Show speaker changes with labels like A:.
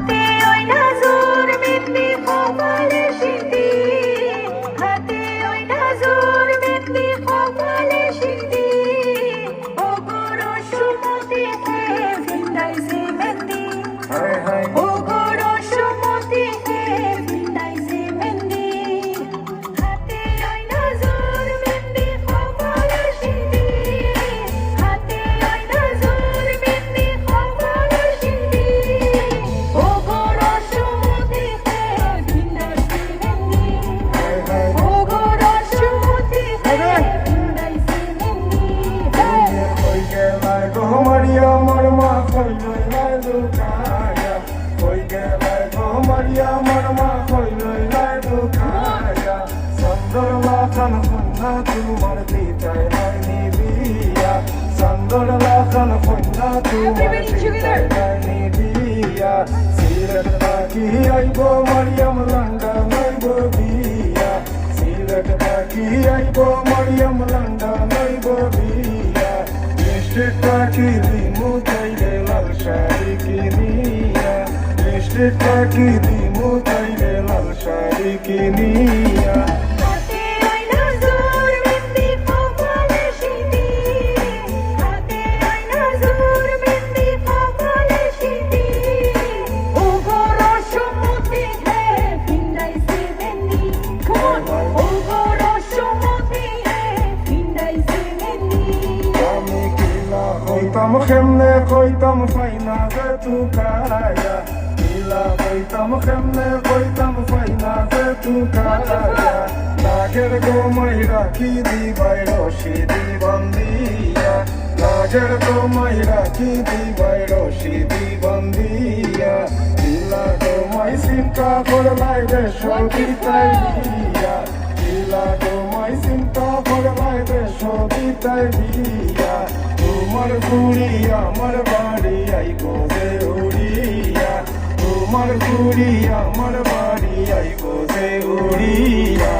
A: হাতে ওই নাজুর মেহেন্দি কপালে সিঁথি, হাতে ওই নাজুর মেহেন্দি কপালে সিঁথি, ও গো রসমতিতে ভিন্দাইছে মেহেন্দি, ও গো রসমতিতে ভিন্দাইছে মেহেন্দি। হাতে ওই নাজুর মেহেন্দি কপালে সিঁথি, হাতে ওই নাজুর মেহেন্দি কপালে সিঁথি, ও গো রসমতিতে ভিন্দাইছে মেহেন্দি, ও গো রসমতিতে ভিন্দাইছে মেহেন্দি।
B: কই গেলাই গো মারিয়া মোর মা কইলই লাই দুখায়া, কই গেলাই গো মারিয়া মোর মা কইলই লাই দুখায়া, সুন্দর লাখান কন্যা তোমার দিতাই নাই নিবিয়া, সুন্দর লাখান কন্যা তোমার দিতাই নাই নিবিয়া, সিলেট থাকি আইব মারিয়াম লন্ডন আইব বিয়া, সিলেট থাকি আইব মারিয়াম লন্ডন আইব বিয়া, লিস্টেড থাকি দিমু চাইলে লাল শাড়ি কিনিয়া, লিস্টেড থাকি দিমু চাইলে লাল শাড়ি কিনিয়া।
A: হাতে ওই নাজুর মেহেন্দি কপালে সিঁথি, হাতে ওই নাজুর মেহেন্দি কপালে সিঁথি, ও গো রসমতিতে ভিন্দাইছে মেহেন্দি, ও গো রসমতিতে ভিন্দাইছে মেহেন্দি।
B: আমি কিলা হইতাম কেমনে কইতাম ফাইনা যে তুকায়া, কিলা হইতাম কেমনে কইতাম ফাইনা যে তুকায়া, নাগের গোমাই রাখি দিবাই রশি দিবান্দিয়া, নাগের গোমাই রাখি দিবাই রশি দিবান্দিয়া, কিলা গোমাই চিন্তা করলাই রে সদিতাই দিয়া, কিলা গোমাই চিন্তা করলাই রে সদিতাই দিয়া, তোমার গুড়ি আমার বাড়ি আইগো যে উড়িয়া, তোমার গুড়ি আমার বাড়ি আইগো যে উড়িয়া।